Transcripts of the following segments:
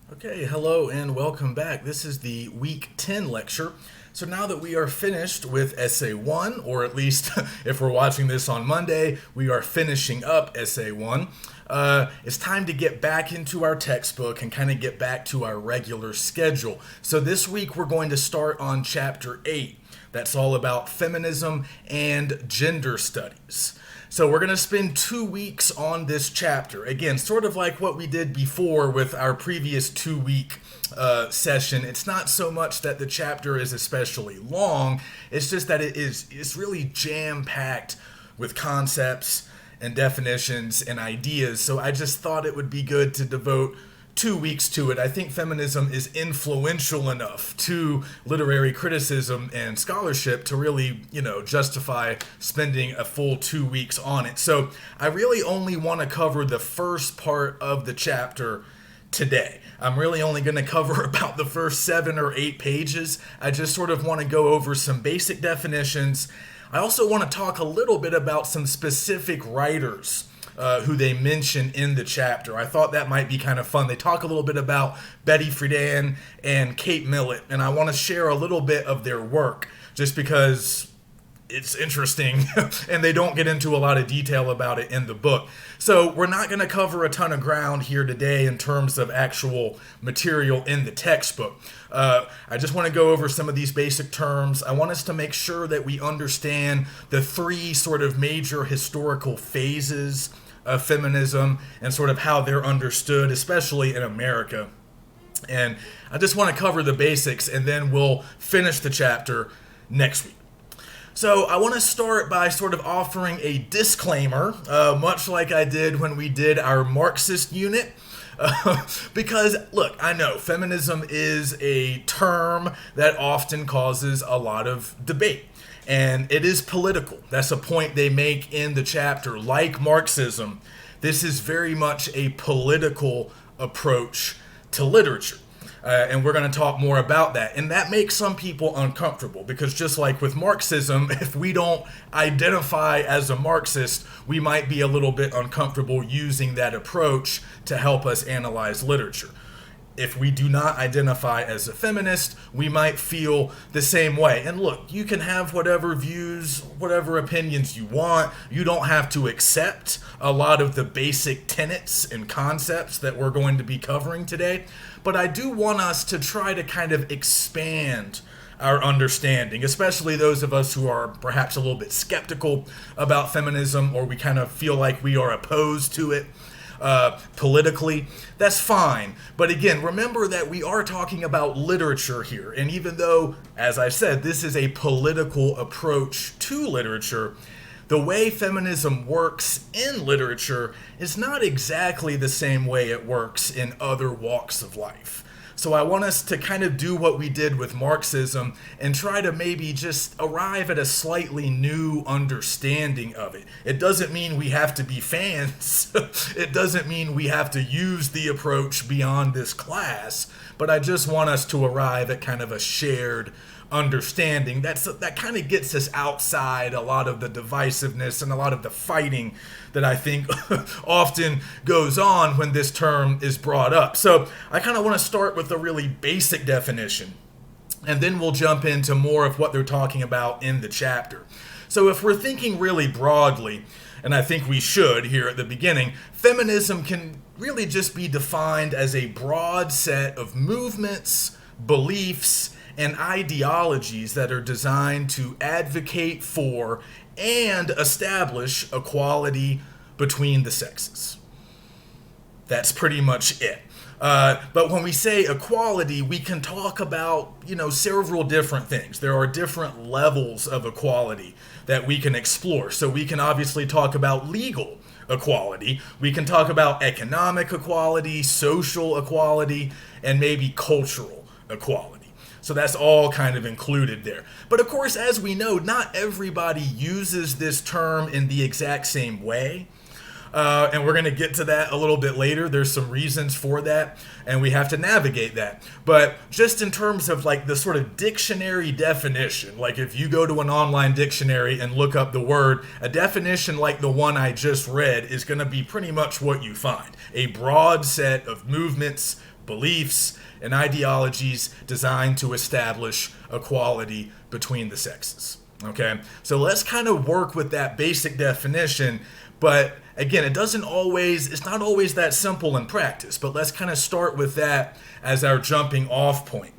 Okay, hello and welcome back. This is the week 10 lecture. So now that we are finished with essay 1, or at least if we're watching this on Monday, we are finishing up essay 1, it's time to get back into our textbook and kind of get back to our regular schedule. So this week we're going to start on chapter 8. That's all about feminism and gender studies. So we're going to spend 2 weeks on this chapter. Again, sort of like what we did before with our previous 2-week session. It's not so much that the chapter is especially long, it's just that it's really jam-packed with concepts and definitions and ideas. So I just thought it would be good to devote 2 weeks to it. I think feminism is influential enough to literary criticism and scholarship to really, justify spending a full 2 weeks on it. So I really only want to cover the first part of the chapter today. I'm really only going to cover about the first 7 or 8 pages. I just sort of want to go over some basic definitions. I also want to talk a little bit about some specific writers who they mention in the chapter. I thought that might be kind of fun. They talk a little bit about Betty Friedan and Kate Millett, and I want to share a little bit of their work just because it's interesting and they don't get into a lot of detail about it in the book. So we're not going to cover a ton of ground here today in terms of actual material in the textbook. I just want to go over some of these basic terms. I want us to make sure that we understand the 3 sort of major historical phases of feminism and sort of how they're understood, especially in America. And I just want to cover the basics and then we'll finish the chapter next week. So I want to start by sort of offering a disclaimer, much like I did when we did our Marxist unit. Because, look, I know feminism is a term that often causes a lot of debate. And it is political. That's a point they make in the chapter. Like Marxism, this is very much a political approach to literature. And we're going to talk more about that. And that makes some people uncomfortable because just like with Marxism, if we don't identify as a Marxist, we might be a little bit uncomfortable using that approach to help us analyze literature. If we do not identify as a feminist, we might feel the same way. And look, you can have whatever views, whatever opinions you want. You don't have to accept a lot of the basic tenets and concepts that we're going to be covering today. But I do want us to try to kind of expand our understanding, especially those of us who are perhaps a little bit skeptical about feminism or we kind of feel like we are opposed to it. Politically, that's fine. But again, remember that we are talking about literature here. And even though, as I said, this is a political approach to literature, the way feminism works in literature is not exactly the same way it works in other walks of life. So I want us to kind of do what we did with Marxism and try to maybe just arrive at a slightly new understanding of it. It doesn't mean we have to be fans. It doesn't mean we have to use the approach beyond this class. But I just want us to arrive at kind of a shared understanding that kind of gets us outside a lot of the divisiveness and a lot of the fighting that I think often goes on when this term is brought up. So I kind of want to start with a really basic definition, and then we'll jump into more of what they're talking about in the chapter. So if we're thinking really broadly, and I think we should here at the beginning, feminism can really just be defined as a broad set of movements, beliefs, and ideologies that are designed to advocate for and establish equality between the sexes. That's pretty much it. But when we say equality, we can talk about, several different things. There are different levels of equality that we can explore. So we can obviously talk about legal equality. We can talk about economic equality, social equality, and maybe cultural equality. So that's all kind of included there. But of course, as we know, not everybody uses this term in the exact same way. And we're going to get to that a little bit later. There's some reasons for that, and we have to navigate that. But just in terms of like the sort of dictionary definition, like if you go to an online dictionary and look up the word, a definition like the one I just read is going to be pretty much what you find. A broad set of movements, beliefs and ideologies designed to establish equality between the sexes. Okay, so let's kind of work with that basic definition, but again, it's not always that simple in practice, but let's kind of start with that as our jumping off point.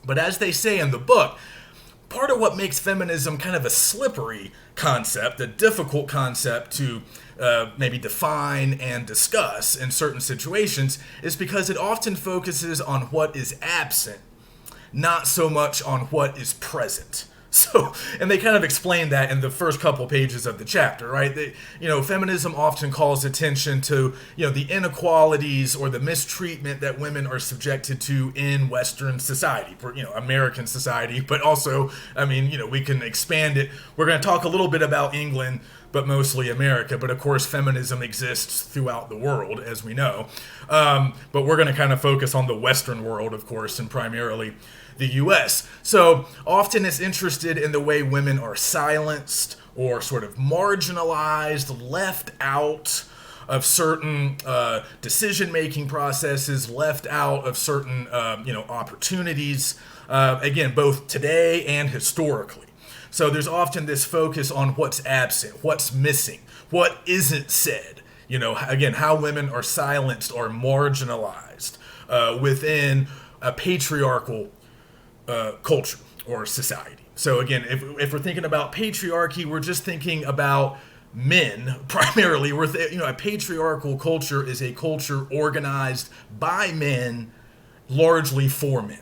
But as they say in the book, part of what makes feminism kind of a slippery concept, a difficult concept to maybe define and discuss in certain situations, is because it often focuses on what is absent, not so much on what is present. So, and they kind of explain that in the first couple pages of the chapter, right? Feminism often calls attention to, the inequalities or the mistreatment that women are subjected to in Western society, American society, but also, we can expand it. We're going to talk a little bit about England, but mostly America. But of course, feminism exists throughout the world, as we know. But we're going to kind of focus on the Western world, of course, and primarily the U.S. So often it's interested in the way women are silenced or sort of marginalized, left out of certain decision-making processes, left out of certain opportunities, again, both today and historically. So there's often this focus on what's absent, what's missing, what isn't said. Again, how women are silenced or marginalized within a patriarchal culture or society. So again, if we're thinking about patriarchy, we're just thinking about men primarily. A patriarchal culture is a culture organized by men, largely for men.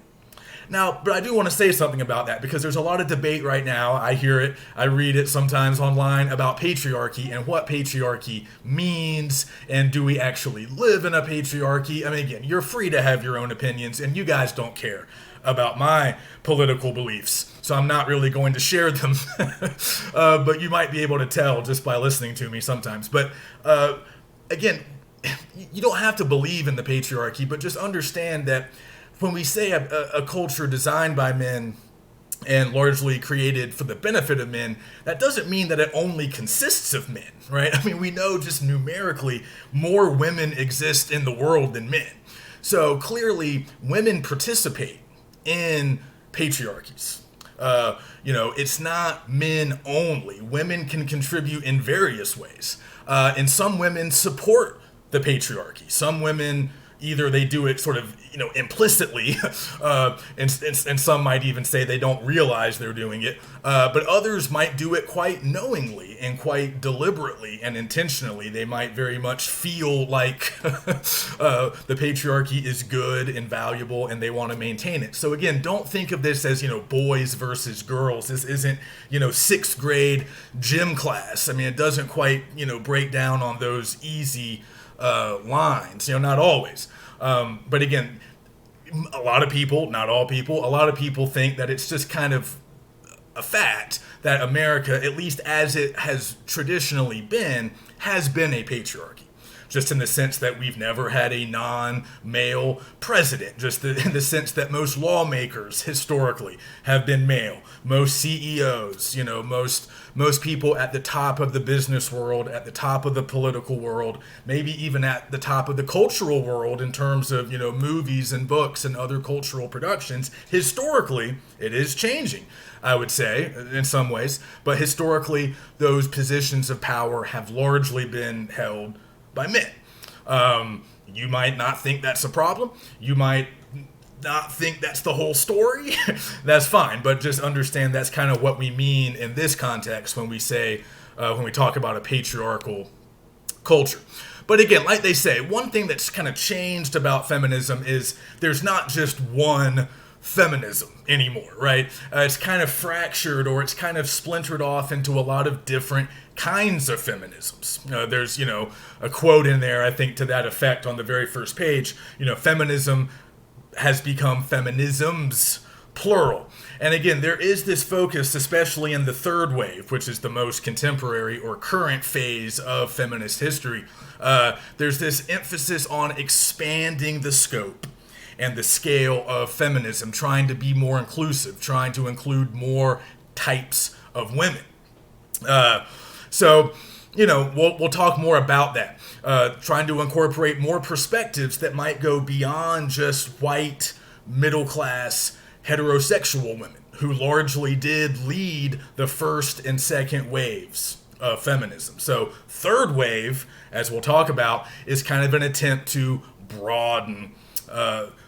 Now, but I do want to say something about that because there's a lot of debate right now. I hear it, I read it sometimes online about patriarchy and what patriarchy means, and do we actually live in a patriarchy? Again, you're free to have your own opinions, and you guys don't care about my political beliefs, so I'm not really going to share them. But you might be able to tell just by listening to me sometimes. But again, you don't have to believe in the patriarchy, but just understand that when we say a culture designed by men and largely created for the benefit of men, that doesn't mean that it only consists of men, right? We know just numerically more women exist in the world than men. So clearly, women participate in patriarchies. It's not men only. Women can contribute in various ways. And some women support the patriarchy. Some women, either they do it sort of, implicitly, and some might even say they don't realize they're doing it, but others might do it quite knowingly and quite deliberately and intentionally. They might very much feel like the patriarchy is good and valuable and they want to maintain it. So again, don't think of this as, boys versus girls. This isn't, sixth grade gym class. It doesn't quite, break down on those easy lines, not always. But again, a lot of people, not all people, a lot of people think that it's just kind of a fact that America, at least as it has traditionally been, has been a patriarchy. Just in the sense that we've never had a non-male president, just in the sense that most lawmakers historically have been male. Most CEOs, most people at the top of the business world, at the top of the political world, maybe even at the top of the cultural world in terms of, movies and books and other cultural productions. Historically, it is changing, I would say, in some ways. But historically, those positions of power have largely been held by men. You might not think that's a problem. You might not think that's the whole story. That's fine, but just understand that's kind of what we mean in this context when we say, when we talk about a patriarchal culture. But again, like they say, one thing that's kind of changed about feminism is there's not just one feminism anymore, right? It's kind of fractured, or it's kind of splintered off into a lot of different kinds of feminisms. There's, a quote in there, I think, to that effect on the very first page. Feminism has become feminisms, plural. And again, there is this focus, especially in the third wave, which is the most contemporary or current phase of feminist history. There's this emphasis on expanding the scope and the scale of feminism, trying to be more inclusive, trying to include more types of women. So we'll talk more about that. Trying to incorporate more perspectives that might go beyond just white, middle class, heterosexual women who largely did lead the first and second waves of feminism. So, third wave, as we'll talk about, is kind of an attempt to broaden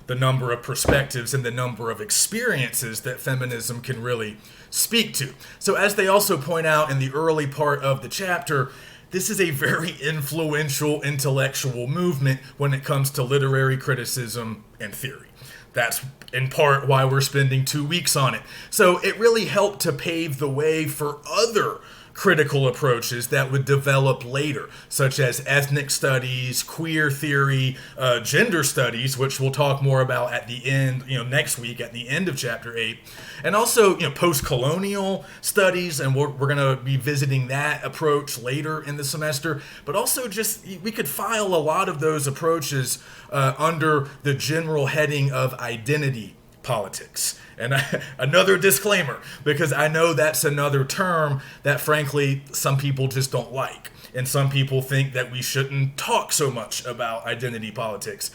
the number of perspectives and the number of experiences that feminism can really speak to. So, as they also point out in the early part of the chapter, this is a very influential intellectual movement when it comes to literary criticism and theory. That's in part why we're spending 2 weeks on it. So it really helped to pave the way for other critical approaches that would develop later, such as ethnic studies, queer theory, gender studies, which we'll talk more about at the end, next week at the end of chapter 8, and also, post-colonial studies, and we're going to be visiting that approach later in the semester, but also just, we could file a lot of those approaches under the general heading of identity politics. And another disclaimer, because I know that's another term that, frankly, some people just don't like. And some people think that we shouldn't talk so much about identity politics.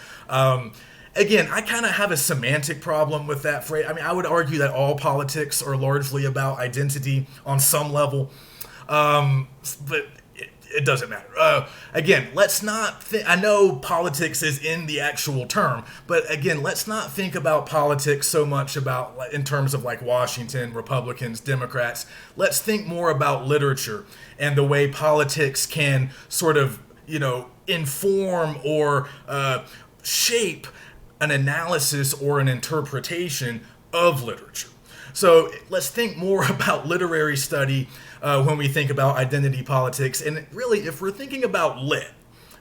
Again, I kind of have a semantic problem with that phrase. I mean, I would argue that all politics are largely about identity on some level. But it doesn't matter. Again, let's not I know politics is in the actual term, but again, let's not think about politics so much about in terms of like Washington, Republicans, Democrats. Let's think more about literature and the way politics can sort of, inform or shape an analysis or an interpretation of literature. So let's think more about literary study when we think about identity politics. And really, if we're thinking about lit,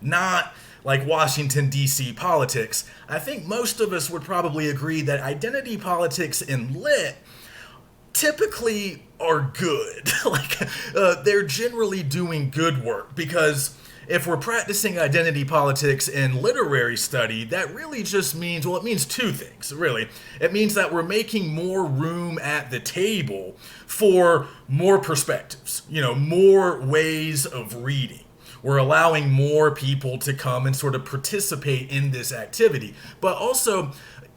not like Washington, D.C. politics, I think most of us would probably agree that identity politics in lit typically are good. They're generally doing good work, because if we're practicing identity politics in literary study, that really just means, it means two things, really. It means that we're making more room at the table for more perspectives, more ways of reading. We're allowing more people to come and sort of participate in this activity. But also,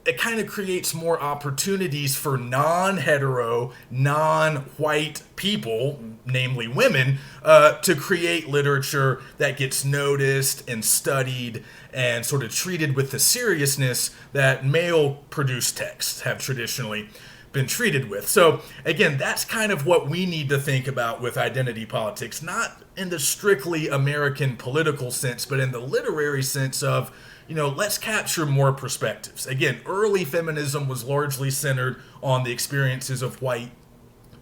it kind of creates more opportunities for non-hetero, non-white people, namely women, to create literature that gets noticed and studied and sort of treated with the seriousness that male-produced texts have traditionally been treated with. So again, that's kind of what we need to think about with identity politics, not in the strictly American political sense, but in the literary sense of, let's capture more perspectives. Again, early feminism was largely centered on the experiences of white,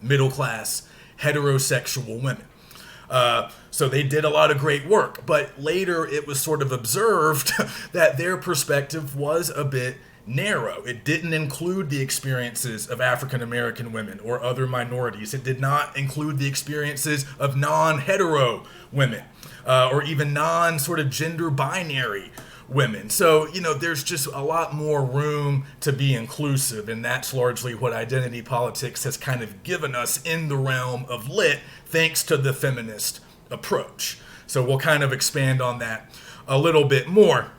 middle-class, heterosexual women. So they did a lot of great work, but later it was sort of observed that their perspective was a bit narrow. It didn't include the experiences of African American women or other minorities. It did not include the experiences of non-hetero women or even non-sort of gender binary women. So, there's just a lot more room to be inclusive, and that's largely what identity politics has kind of given us in the realm of lit, thanks to the feminist approach. So we'll kind of expand on that a little bit more.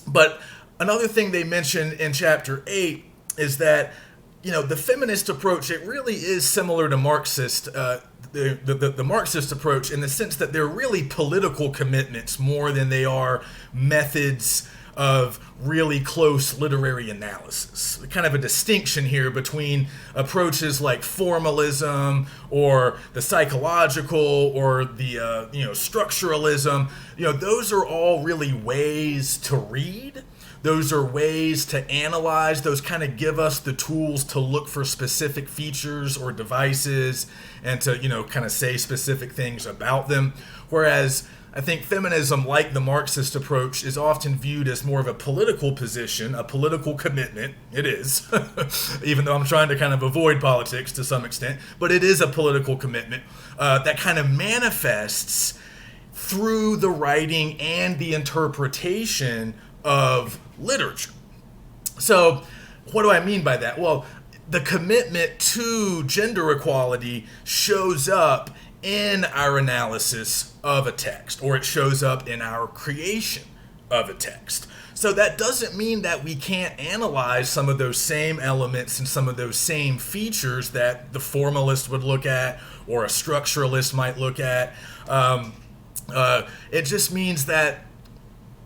But another thing they mention in chapter 8 is that, the feminist approach, it really is similar to Marxist, the Marxist approach, in the sense that they're really political commitments more than they are methods of really close literary analysis. Kind of a distinction here between approaches like formalism or the psychological or the structuralism. Those are all really ways to read. Those are ways to analyze. Those kind of give us the tools to look for specific features or devices and to, kind of say specific things about them. Whereas I think feminism, like the Marxist approach, is often viewed as more of a political position, a political commitment. It is, even though I'm trying to kind of avoid politics to some extent, but it is a political commitment that kind of manifests through the writing and the interpretation of literature. So what do I mean by that? Well, the commitment to gender equality shows up in our analysis of a text, or it shows up in our creation of a text. So that doesn't mean that we can't analyze some of those same elements and some of those same features that the formalist would look at or a structuralist might look at. It just means that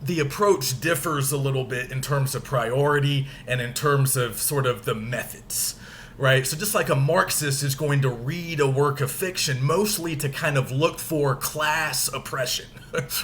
the approach differs a little bit in terms of priority and in terms of sort of the methods. Right? So just like a Marxist is going to read a work of fiction mostly to kind of look for class oppression,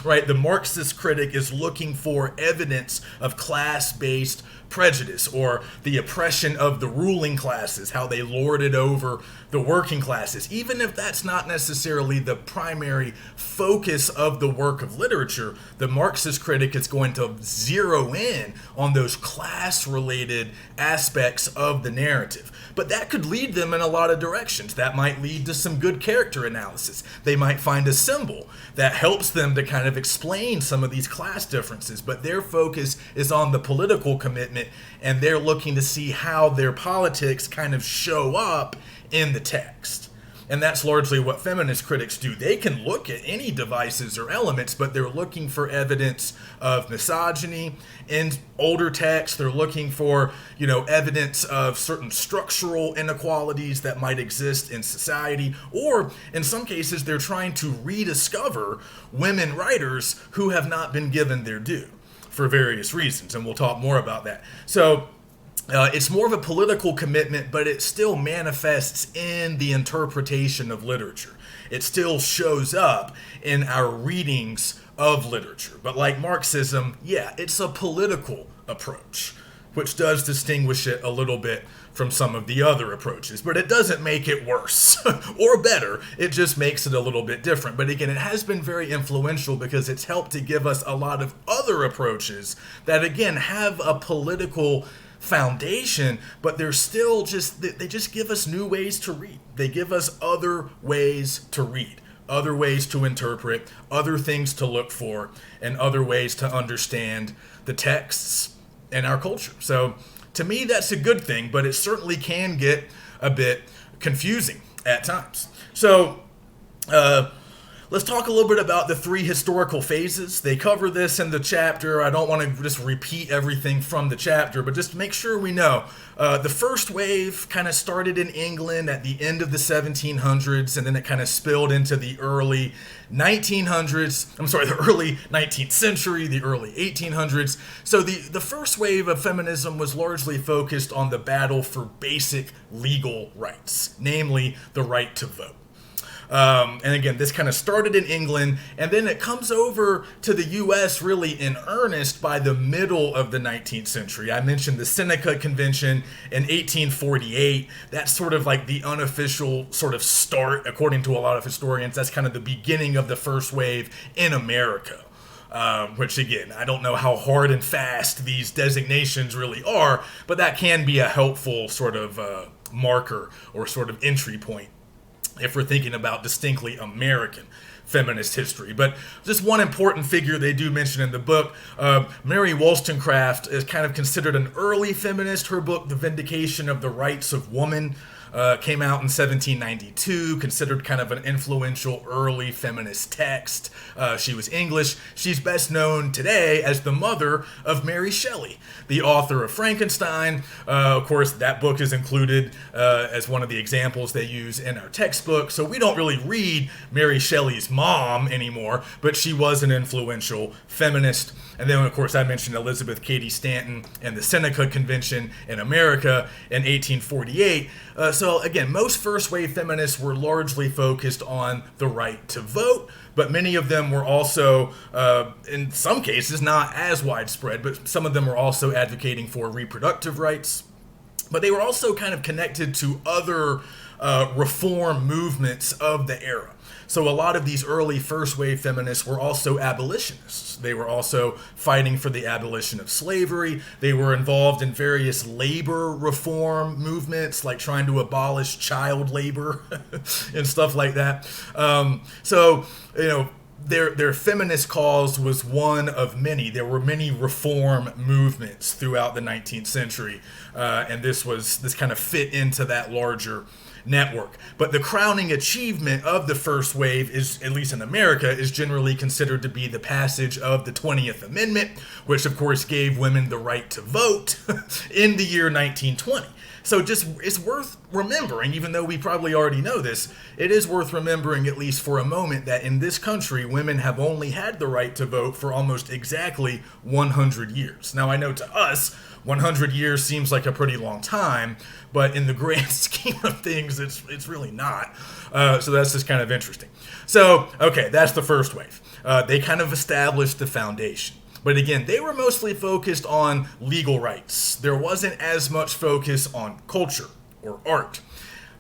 right? The Marxist critic is looking for evidence of class-based prejudice or the oppression of the ruling classes, how they lorded over the working classes. Even if that's not necessarily the primary focus of the work of literature, the Marxist critic is going to zero in on those class-related aspects of the narrative. But that could lead them in a lot of directions. That might lead to some good character analysis. They might find a symbol that helps them to kind of explain some of these class differences, but their focus is on the political commitment, and they're looking to see how their politics kind of show up in the text. And that's largely what feminist critics do. They can look at any devices or elements, but they're looking for evidence of misogyny in older texts. They're looking for, evidence of certain structural inequalities that might exist in society. Or in some cases, they're trying to rediscover women writers who have not been given their due for various reasons. And we'll talk more about that. So it's more of a political commitment, but it still manifests in the interpretation of literature. It still shows up in our readings of literature. But like Marxism, it's a political approach, which does distinguish it a little bit from some of the other approaches. But it doesn't make it worse or better. It just makes it a little bit different. But again, it has been very influential because it's helped to give us a lot of other approaches that, again, have a political foundation, but they're still they just give us new ways to read. They give us other ways to read, other ways to interpret, other things to look for, and other ways to understand the texts in our culture. So to me, that's a good thing, but it certainly can get a bit confusing at times. So let's talk a little bit about the three historical phases. They cover this in the chapter. I don't want to just repeat everything from the chapter, but just to make sure we know. The first wave kind of started in England at the end of the 1700s, and then it kind of spilled into the early 1900s. The early 19th century, the early 1800s. So the first wave of feminism was largely focused on the battle for basic legal rights, namely the right to vote. And again, this kind of started in England, and then it comes over to the U.S. really in earnest by the middle of the 19th century. I mentioned the Seneca Convention in 1848. That's sort of like the unofficial sort of start, according to a lot of historians. That's kind of the beginning of the first wave in America. Which again, I don't know how hard and fast these designations really are, but that can be a helpful sort of marker or sort of entry point if we're thinking about distinctly American feminist history. But just one important figure they do mention in the book, Mary Wollstonecraft is kind of considered an early feminist. Her book, The Vindication of the Rights of Woman, came out in 1792, considered kind of an influential early feminist text. She was English. She's best known today as the mother of Mary Shelley, the author of Frankenstein. Of course, that book is included as one of the examples they use in our textbook. So we don't really read Mary Shelley's mom anymore, but she was an influential feminist. And then, of course, I mentioned Elizabeth Cady Stanton and the Seneca Convention in America in 1848. So again, most first-wave feminists were largely focused on the right to vote, but many of them were also, in some cases, not as widespread, but some of them were also advocating for reproductive rights. But they were also kind of connected to other reform movements of the era. So a lot of these early first-wave feminists were also abolitionists. They were also fighting for the abolition of slavery. They were involved in various labor reform movements, like trying to abolish child labor and stuff like that. their feminist cause was one of many. There were many reform movements throughout the 19th century, and this kind of fit into that larger network. But the crowning achievement of the first wave is, at least in America, is generally considered to be the passage of the 20th Amendment, which of course gave women the right to vote in the year 1920. So it's worth remembering, even though we probably already know this, it is worth remembering at least for a moment that in this country, women have only had the right to vote for almost exactly 100 years. Now, I know to us, 100 years seems like a pretty long time, but in the grand scheme of things, it's really not. So that's just kind of interesting. So, okay, that's the first wave. They kind of established the foundation. But again, they were mostly focused on legal rights. There wasn't as much focus on culture or art.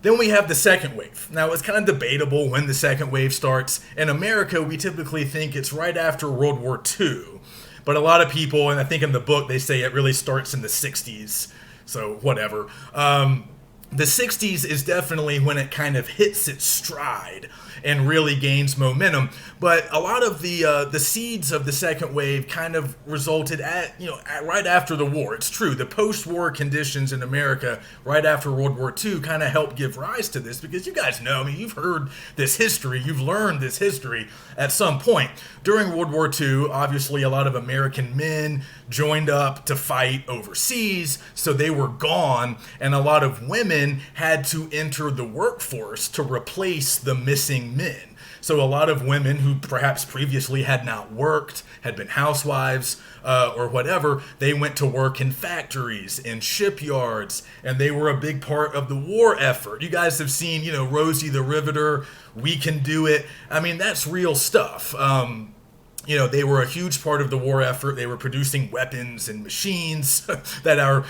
Then we have the second wave. Now, it's kind of debatable when the second wave starts. In America, we typically think it's right after World War II. But a lot of people, and I think in the book, they say it really starts in the 60s. So whatever. The 60s is definitely when it kind of hits its stride and really gains momentum. But a lot of the seeds of the second wave kind of resulted right after the war. It's true, the post-war conditions in America right after World War II kind of helped give rise to this, because you guys know, I mean, you've heard this history, you've learned this history at some point. During World War II, obviously a lot of American men joined up to fight overseas, so they were gone, and a lot of women had to enter the workforce to replace the missing men. So a lot of women who perhaps previously had not worked, had been housewives or whatever, they went to work in factories, in shipyards, and they were a big part of the war effort. You guys have seen, Rosie the Riveter, We Can Do It. I mean, that's real stuff. They were a huge part of the war effort. They were producing weapons and machines that our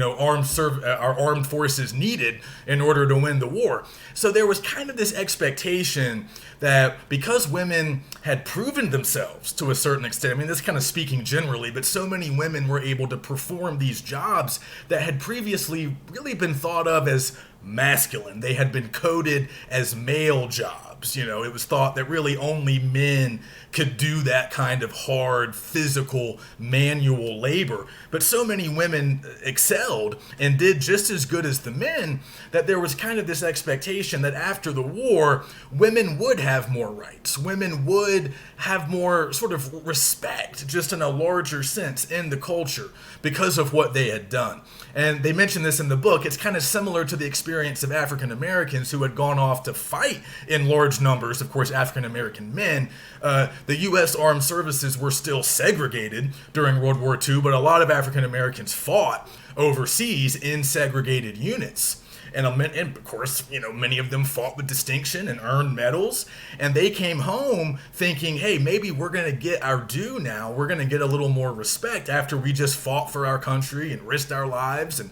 armed forces needed in order to win the war. So there was kind of this expectation that because women had proven themselves to a certain extent, I mean, this kind of speaking generally, but so many women were able to perform these jobs that had previously really been thought of as masculine. They had been coded as male jobs. It was thought that really only men could do that kind of hard, physical, manual labor. But so many women excelled and did just as good as the men that there was kind of this expectation that after the war, women would have more rights. Women would have more sort of respect, just in a larger sense, in the culture because of what they had done. And they mention this in the book. It's kind of similar to the experience of African Americans who had gone off to fight in large numbers, of course, African American men. The U.S. Armed Services were still segregated during World War II, but a lot of African Americans fought overseas in segregated units. And of course, many of them fought with distinction and earned medals. And they came home thinking, hey, maybe we're going to get our due now. We're going to get a little more respect after we just fought for our country and risked our lives and,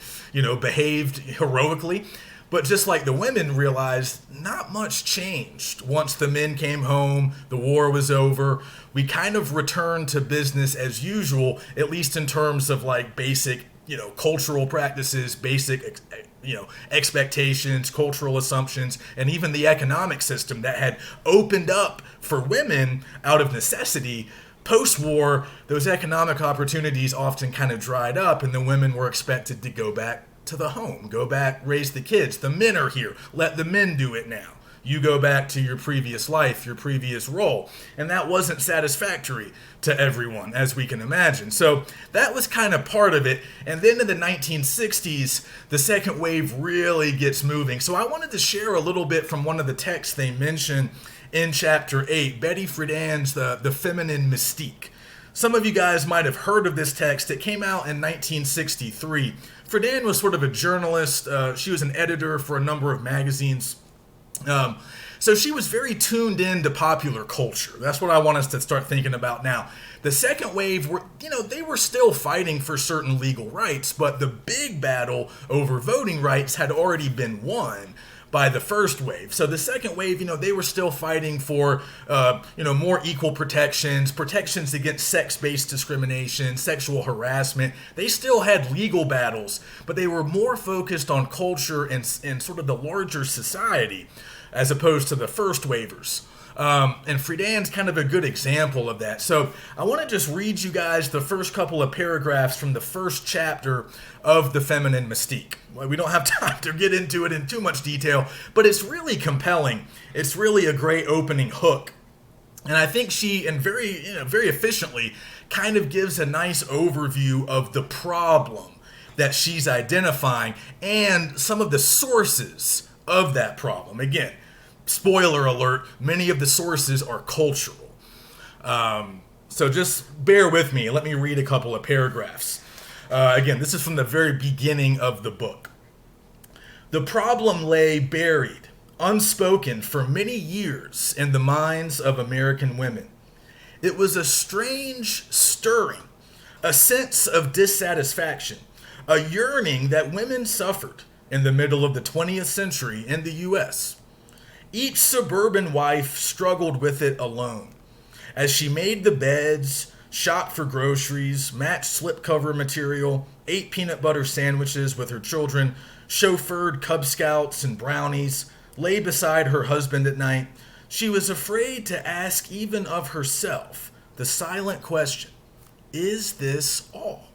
behaved heroically. But just like the women realized, not much changed. Once the men came home, the war was over. We kind of returned to business as usual, at least in terms of like basic, cultural practices, basic, expectations, cultural assumptions, and even the economic system that had opened up for women out of necessity. Post-war, those economic opportunities often kind of dried up, and the women were expected to go back to the home, go back, raise the kids. The men are here. Let the men do it now. You go back to your previous life, your previous role. And that wasn't satisfactory to everyone, as we can imagine. So that was kind of part of it. And then in the 1960s, the second wave really gets moving. So I wanted to share a little bit from one of the texts they mention in chapter 8, Betty Friedan's The Feminine Mystique. Some of you guys might have heard of this text. It came out in 1963. Friedan was sort of a journalist. She was an editor for a number of magazines. So she was very tuned in to popular culture. That's what I want us to start thinking about now. The second wave were, they were still fighting for certain legal rights, but the big battle over voting rights had already been won by the first wave. So the second wave, they were still fighting for, more equal protections against sex-based discrimination, sexual harassment. They still had legal battles, but they were more focused on culture and sort of the larger society as opposed to the first wavers. And Friedan's kind of a good example of that. So I want to just read you guys the first couple of paragraphs from the first chapter of The Feminine Mystique. Well, we don't have time to get into it in too much detail, but it's really compelling. It's really a great opening hook. And I think she, and very efficiently, kind of gives a nice overview of the problem that she's identifying and some of the sources of that problem. Again, spoiler alert, many of the sources are cultural. So just bear with me. Let me read a couple of paragraphs. Again, this is from the very beginning of the book. The problem lay buried, unspoken for many years in the minds of American women. It was a strange stirring, a sense of dissatisfaction, a yearning that women suffered in the middle of the 20th century in the U.S. Each suburban wife struggled with it alone. As she made the beds, shopped for groceries, matched slipcover material, ate peanut butter sandwiches with her children, chauffeured Cub Scouts and brownies, lay beside her husband at night, she was afraid to ask even of herself the silent question, is this all?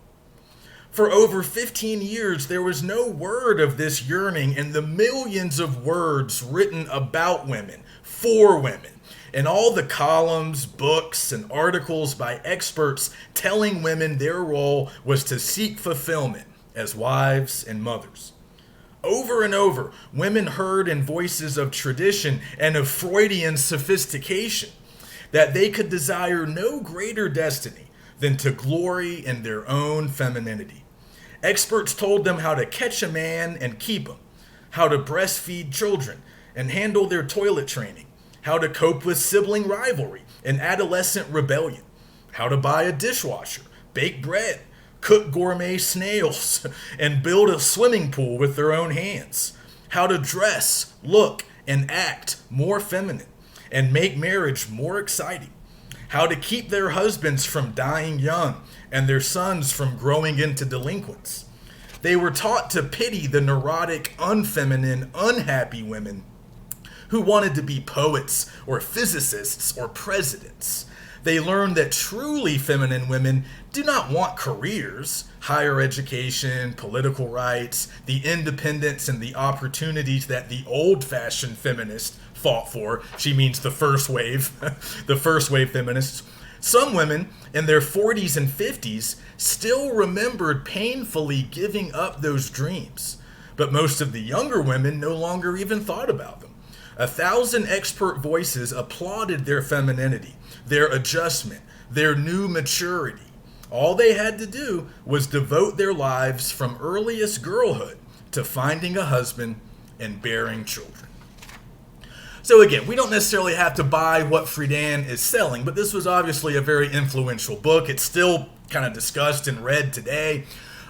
For over 15 years, there was no word of this yearning in the millions of words written about women, for women, and all the columns, books, and articles by experts telling women their role was to seek fulfillment as wives and mothers. Over and over, women heard in voices of tradition and of Freudian sophistication that they could desire no greater destiny than to glory in their own femininity. Experts told them how to catch a man and keep him, how to breastfeed children and handle their toilet training, how to cope with sibling rivalry and adolescent rebellion, how to buy a dishwasher, bake bread, cook gourmet snails, and build a swimming pool with their own hands, how to dress, look, and act more feminine, and make marriage more exciting, how to keep their husbands from dying young and their sons from growing into delinquents. They were taught to pity the neurotic, unfeminine, unhappy women who wanted to be poets or physicists or presidents. They learned that truly feminine women do not want careers, higher education, political rights, the independence and the opportunities that the old-fashioned feminists fought for. She means the first wave, the first wave feminists. Some women in their 40s and 50s still remembered painfully giving up those dreams, but most of the younger women no longer even thought about them. 1,000 expert voices applauded their femininity, their adjustment, their new maturity. All they had to do was devote their lives from earliest girlhood to finding a husband and bearing children. So again, we don't necessarily have to buy what Friedan is selling, but this was obviously a very influential book. It's still kind of discussed and read today.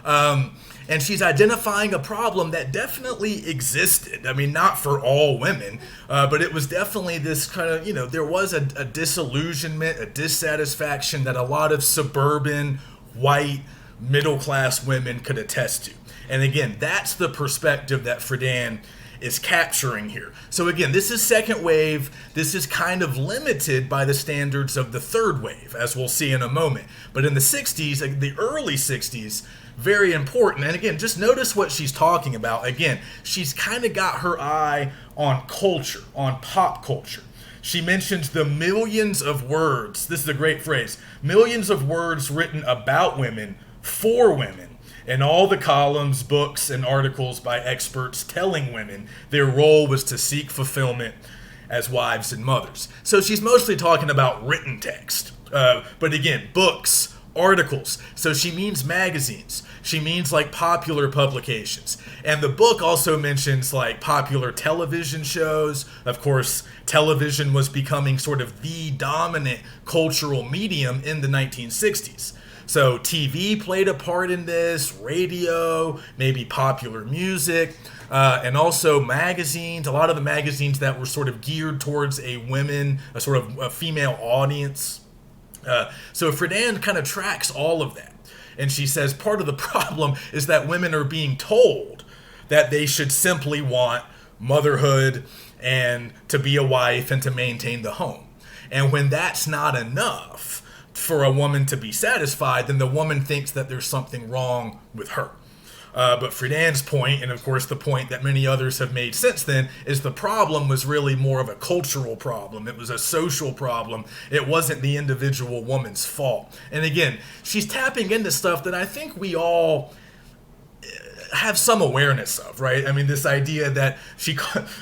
And she's identifying a problem that definitely existed. I mean, not for all women, but it was definitely this kind of, there was a disillusionment, a dissatisfaction that a lot of suburban, white, middle-class women could attest to. And again, that's the perspective that Friedan is capturing here. So again, this is second wave. This is kind of limited by the standards of the third wave, as we'll see in a moment. But in the 60s, the early 60s, very important. And again, just notice what she's talking about. Again, she's kind of got her eye on culture, on pop culture. She mentions the millions of words. This is a great phrase. Millions of words written about women, for women, in all the columns, books, and articles by experts telling women their role was to seek fulfillment as wives and mothers. So she's mostly talking about written text. But again, books, articles. So she means magazines. She means like popular publications. And the book also mentions like popular television shows. Of course, television was becoming sort of the dominant cultural medium in the 1960s. So TV played a part in this, radio, maybe popular music, and also magazines, a lot of the magazines that were sort of geared towards a sort of a female audience. So Friedan kind of tracks all of that. And she says part of the problem is that women are being told that they should simply want motherhood and to be a wife and to maintain the home. And when that's not enough for a woman to be satisfied, then the woman thinks that there's something wrong with her. But Friedan's point, and of course the point that many others have made since then, is the problem was really more of a cultural problem. It was a social problem. It wasn't the individual woman's fault. And again, she's tapping into stuff that I think we all have some awareness of, right? I mean, this idea that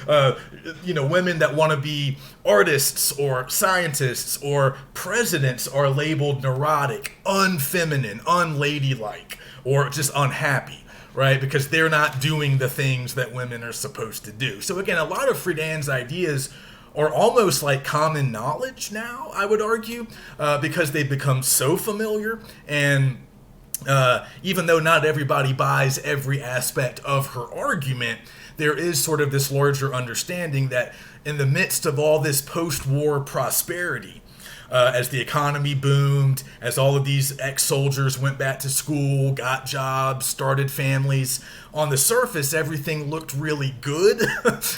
women that want to be artists or scientists or presidents are labeled neurotic, unfeminine, unladylike, or just unhappy, right? Because they're not doing the things that women are supposed to do. So again, a lot of Friedan's ideas are almost like common knowledge now, I would argue, because they've become so familiar. And even though not everybody buys every aspect of her argument, there is sort of this larger understanding that in the midst of all this post-war prosperity, as the economy boomed, as all of these ex-soldiers went back to school, got jobs, started families, on the surface, everything looked really good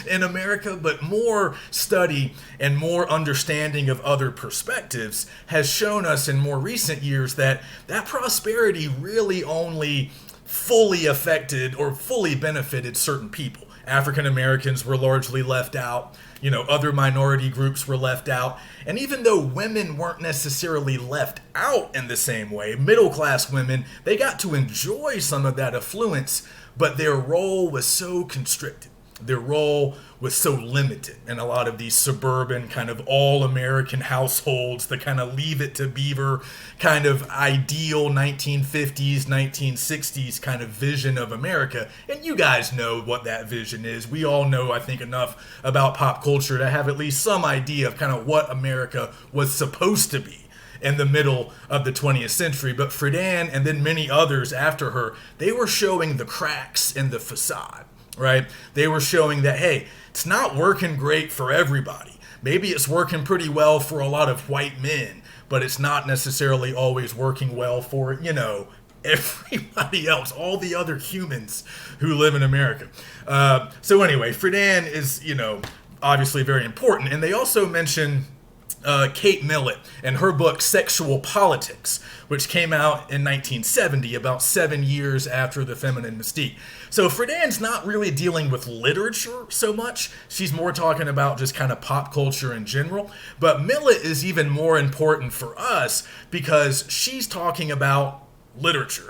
in America, but more study and more understanding of other perspectives has shown us in more recent years that that prosperity really only fully affected or fully benefited certain people. African Americans were largely left out. Other minority groups were left out. And even though women weren't necessarily left out in the same way, middle-class women, they got to enjoy some of that affluence, but their role was so constricted. Their role was so limited in a lot of these suburban kind of all-American households, the kind of Leave It to Beaver kind of ideal 1950s, 1960s kind of vision of America. And you guys know what that vision is. We all know, I think, enough about pop culture to have at least some idea of kind of what America was supposed to be in the middle of the 20th century. But Friedan and then many others after her, they were showing the cracks in the facade. Right? They were showing that, hey, it's not working great for everybody. Maybe it's working pretty well for a lot of white men, but it's not necessarily always working well for, everybody else, all the other humans who live in America. So anyway, Friedan is, obviously very important. And they also mention Kate Millett and her book Sexual Politics, which came out in 1970, about 7 years after The Feminine Mystique. So Friedan's not really dealing with literature so much. She's more talking about just kind of pop culture in general. But Millett is even more important for us because she's talking about literature.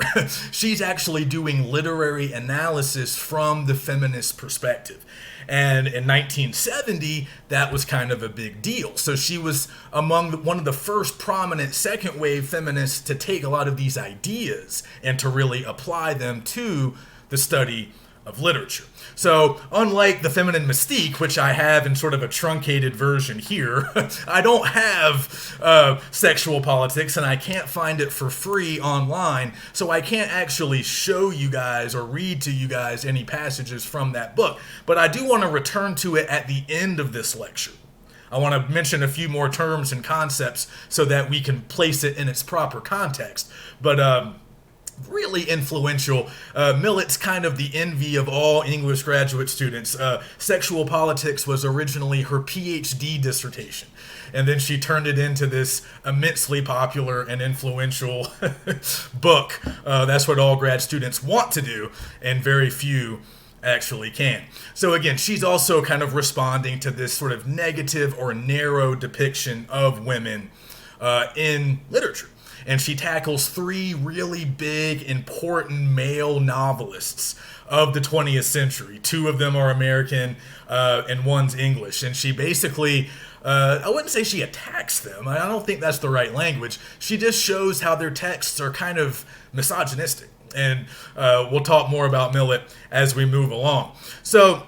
She's actually doing literary analysis from the feminist perspective. And in 1970, that was kind of a big deal. So she was among one of the first prominent second wave feminists to take a lot of these ideas and to really apply them to the study of literature. So unlike The Feminine Mystique, which I have in sort of a truncated version here, I don't have Sexual Politics, and I can't find it for free online, so I can't actually show you guys or read to you guys any passages from that book. But I do want to return to it at the end of this lecture. I want to mention a few more terms and concepts so that we can place it in its proper context. But really influential. Millett's kind of the envy of all English graduate students. Sexual Politics was originally her PhD dissertation, and then she turned it into this immensely popular and influential book. That's what all grad students want to do, and very few actually can. So again, she's also kind of responding to this sort of negative or narrow depiction of women in literature. And she tackles three really big, important male novelists of the 20th century. Two of them are American and one's English. And she basically, I wouldn't say she attacks them. I don't think that's the right language. She just shows how their texts are kind of misogynistic. And we'll talk more about Millett as we move along. So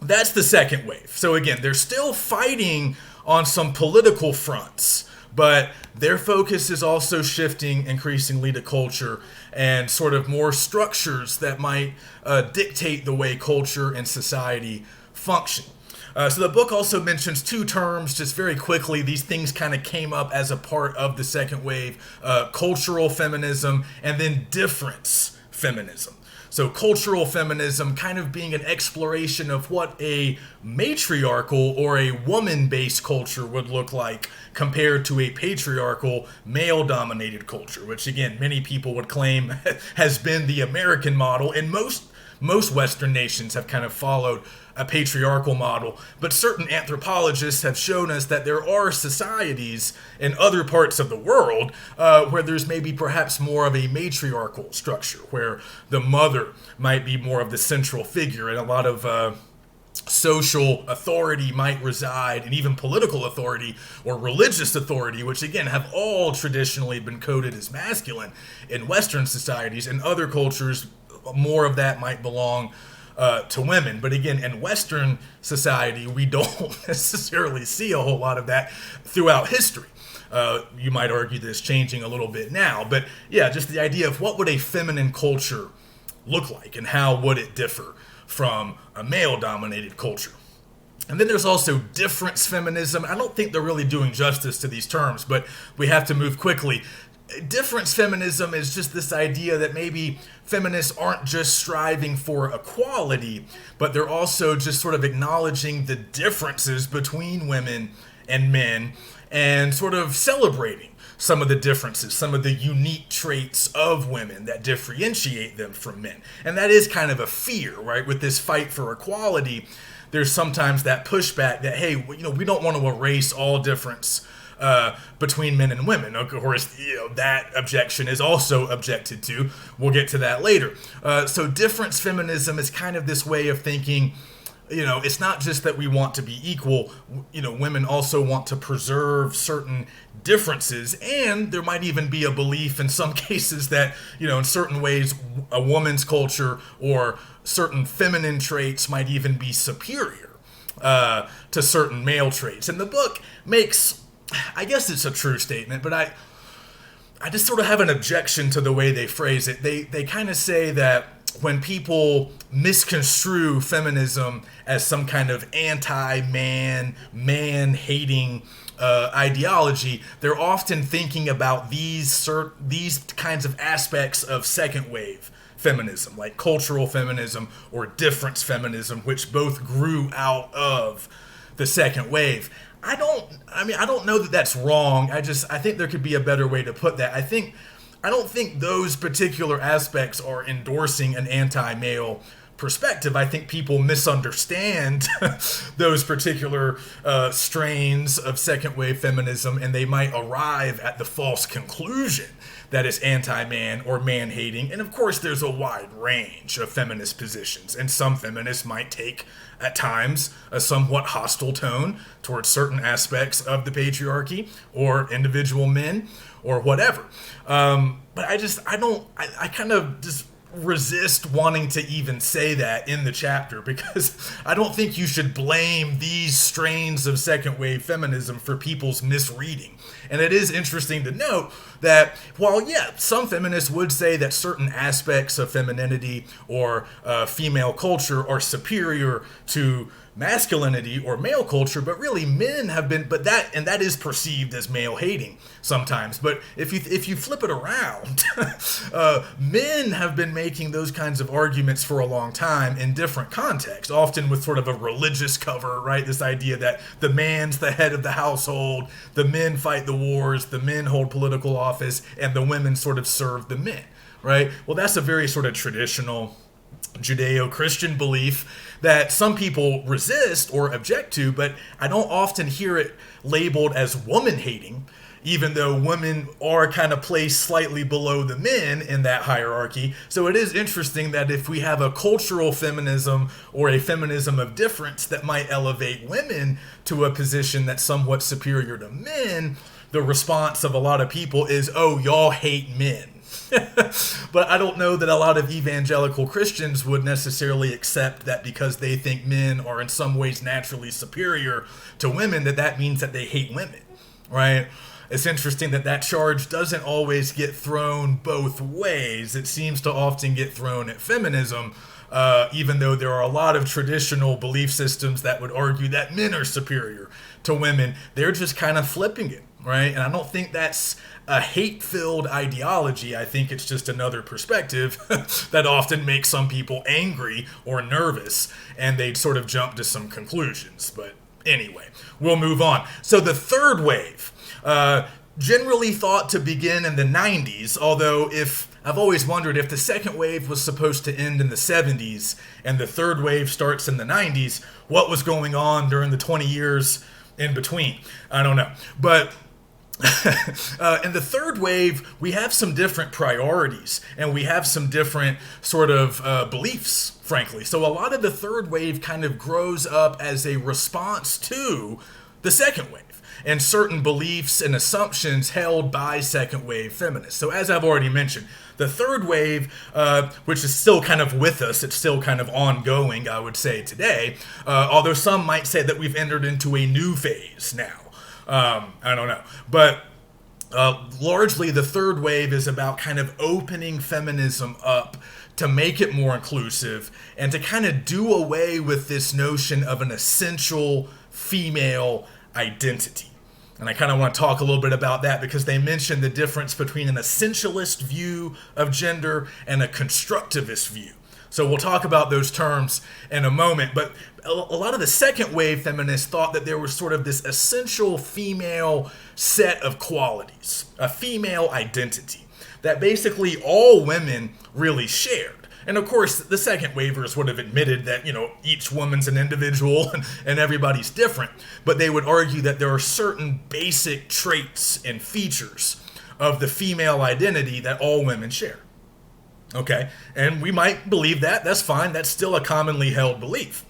that's the second wave. So again, they're still fighting on some political fronts, but their focus is also shifting increasingly to culture and sort of more structures that might dictate the way culture and society function. So the book also mentions two terms just very quickly. These things kind of came up as a part of the second wave, cultural feminism and then difference feminism. So cultural feminism kind of being an exploration of what a matriarchal or a woman-based culture would look like compared to a patriarchal male-dominated culture, which again, many people would claim has been the American model, and most Western nations have kind of followed a patriarchal model, but certain anthropologists have shown us that there are societies in other parts of the world where there's maybe perhaps more of a matriarchal structure, where the mother might be more of the central figure, and a lot of social authority might reside, and even political authority or religious authority, which again have all traditionally been coded as masculine in Western societies. In other cultures, more of that might belong to women. But again, in Western society, we don't necessarily see a whole lot of that throughout history. You might argue that it's changing a little bit now, but yeah, just the idea of what would a feminine culture look like and how would it differ from a male-dominated culture. And then there's also difference feminism. I don't think they're really doing justice to these terms, but we have to move quickly. Difference feminism is just this idea that maybe feminists aren't just striving for equality, but they're also just sort of acknowledging the differences between women and men and sort of celebrating some of the differences, some of the unique traits of women that differentiate them from men. And that is kind of a fear, right? With this fight for equality, there's sometimes that pushback that, hey, we don't want to erase all difference between men and women. Of course, that objection is also objected to. We'll get to that later. So difference feminism is kind of this way of thinking, it's not just that we want to be equal. Women also want to preserve certain differences, and there might even be a belief in some cases that, in certain ways, a woman's culture or certain feminine traits might even be superior to certain male traits. And the book makes, I guess it's a true statement, but I just sort of have an objection to the way they phrase it. They kind of say that when people misconstrue feminism as some kind of anti-man, man-hating ideology, they're often thinking about these kinds of aspects of second wave feminism, like cultural feminism or difference feminism, which both grew out of the second wave. I don't know that that's wrong. I think there could be a better way to put that. I don't think those particular aspects are endorsing an anti-male perspective. I think people misunderstand those particular strains of second wave feminism, and they might arrive at the false conclusion that it's anti-man or man-hating. And of course, there's a wide range of feminist positions, and some feminists might take, at times, a somewhat hostile tone towards certain aspects of the patriarchy or individual men or whatever. But I kind of just resist wanting to even say that in the chapter, because I don't think you should blame these strains of second wave feminism for people's misreading. And it is interesting to note that while, some feminists would say that certain aspects of femininity or female culture are superior to masculinity or male culture, but really men have been, that is perceived as male hating sometimes. But if you flip it around, men have been making those kinds of arguments for a long time in different contexts, often with sort of a religious cover, right? This idea that the man's the head of the household, the men fight the wars, the men hold political office, and the women sort of serve the men, right? Well, that's a very sort of traditional Judeo-Christian belief that some people resist or object to, but I don't often hear it labeled as woman-hating, even though women are kind of placed slightly below the men in that hierarchy. So it is interesting that if we have a cultural feminism or a feminism of difference that might elevate women to a position that's somewhat superior to men, the response of a lot of people is, oh, y'all hate men. But I don't know that a lot of evangelical Christians would necessarily accept that because they think men are in some ways naturally superior to women, that means that they hate women, right? It's interesting that charge doesn't always get thrown both ways. It seems to often get thrown at feminism, even though there are a lot of traditional belief systems that would argue that men are superior to women, they're just kind of flipping it, right? And I don't think that's a hate-filled ideology. I think it's just another perspective that often makes some people angry or nervous, and they'd sort of jump to some conclusions. But anyway, we'll move on. So the third wave, generally thought to begin in the 90s, although I've always wondered if the second wave was supposed to end in the 70s and the third wave starts in the 90s, what was going on during the 20 years in between? I don't know. But in the third wave, we have some different priorities and we have some different sort of beliefs, frankly. So a lot of the third wave kind of grows up as a response to the second wave and certain beliefs and assumptions held by second wave feminists. So as I've already mentioned, the third wave, which is still kind of with us, it's still kind of ongoing, I would say, today, although some might say that we've entered into a new phase now. I don't know. But largely the third wave is about kind of opening feminism up to make it more inclusive and to kind of do away with this notion of an essential female identity. And I kind of want to talk a little bit about that because they mention the difference between an essentialist view of gender and a constructivist view. So we'll talk about those terms in a moment. But a lot of the second wave feminists thought that there was sort of this essential female set of qualities, a female identity, that basically all women really shared. And of course, the second wavers would have admitted that, each woman's an individual and everybody's different. But they would argue that there are certain basic traits and features of the female identity that all women share. Okay, and we might believe that. That's fine. That's still a commonly held belief.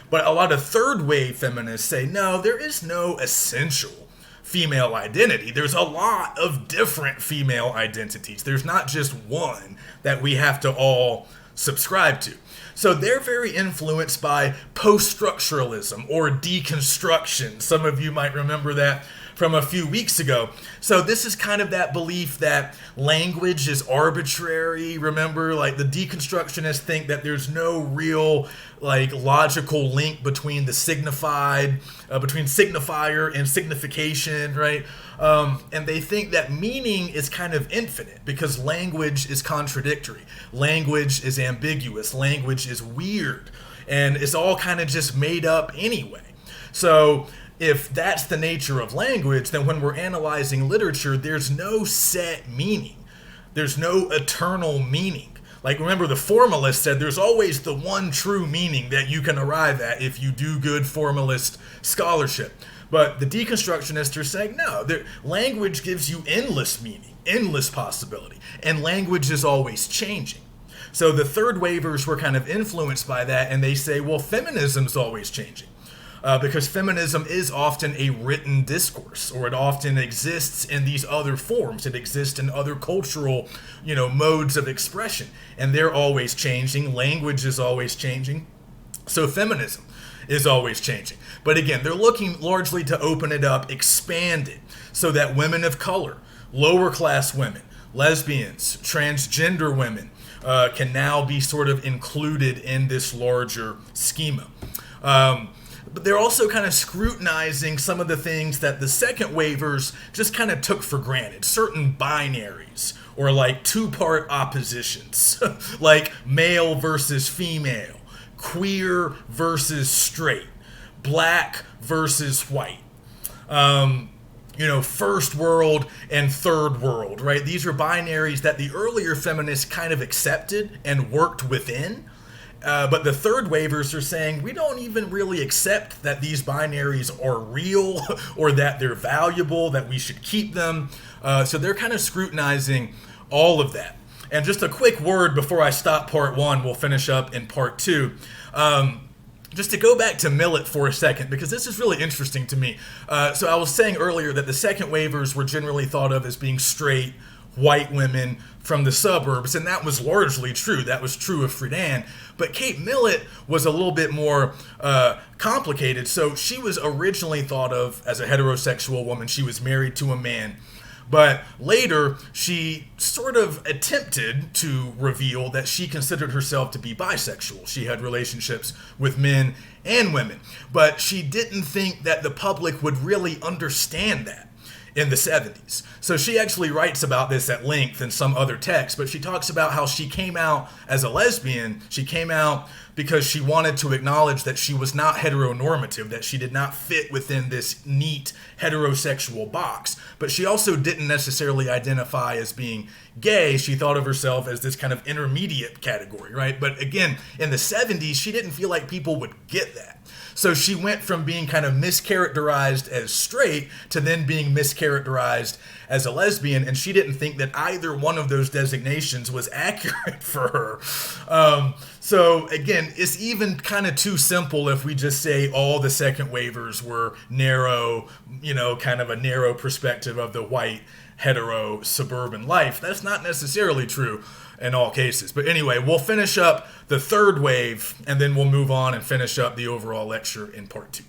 But a lot of third wave feminists say, no, there is no essential female identity. There's a lot of different female identities. There's not just one that we have to all subscribe to. So they're very influenced by post-structuralism or deconstruction. Some of you might remember that from a few weeks ago. So this is kind of that belief that language is arbitrary. Remember, like the deconstructionists think that there's no real logical link between the signified, between signifier and signification, right? And they think that meaning is kind of infinite because language is contradictory. Language is ambiguous. Language is weird. And it's all kind of just made up anyway. So if that's the nature of language, then when we're analyzing literature, there's no set meaning. There's no eternal meaning. Like, remember, the formalist said there's always the one true meaning that you can arrive at if you do good formalist scholarship. But the deconstructionists are saying, no, language gives you endless meaning, endless possibility, and language is always changing. So the third wavers were kind of influenced by that, and they say, well, feminism's always changing. Because feminism is often a written discourse, or it often exists in these other forms. It exists in other cultural, modes of expression, and they're always changing. Language is always changing. So feminism is always changing. But again, they're looking largely to open it up, expand it, so that women of color, lower class women, lesbians, transgender women can now be sort of included in this larger schema. But they're also kind of scrutinizing some of the things that the second wavers just kind of took for granted. Certain binaries or two-part oppositions, like male versus female, queer versus straight, black versus white, first world and third world, right? These are binaries that the earlier feminists kind of accepted and worked within. But the third wavers are saying we don't even really accept that these binaries are real or that they're valuable, that we should keep them. So they're kind of scrutinizing all of that. And just a quick word before I stop part one, we'll finish up in part two. Just to go back to Millett for a second, because this is really interesting to me. So I was saying earlier that the second wavers were generally thought of as being straight, white women from the suburbs, and that was largely true. That was true of Friedan. But Kate Millett was a little bit more complicated. So she was originally thought of as a heterosexual woman. She was married to a man. But later, she sort of attempted to reveal that she considered herself to be bisexual. She had relationships with men and women, but she didn't think that the public would really understand that in the 70s. So she actually writes about this at length in some other text, but she talks about how she came out as a lesbian. She came out because she wanted to acknowledge that she was not heteronormative, that she did not fit within this neat heterosexual box. But she also didn't necessarily identify as being gay. She thought of herself as this kind of intermediate category, right? But again, in the 70s, she didn't feel like people would get that. So she went from being kind of mischaracterized as straight to then being mischaracterized as a lesbian, and she didn't think that either one of those designations was accurate for her. So again, it's even kind of too simple if we just say all the second waivers were narrow, kind of a narrow perspective of the white hetero suburban life. That's not necessarily true in all cases. But anyway, we'll finish up the third wave and then we'll move on and finish up the overall lecture in part 2.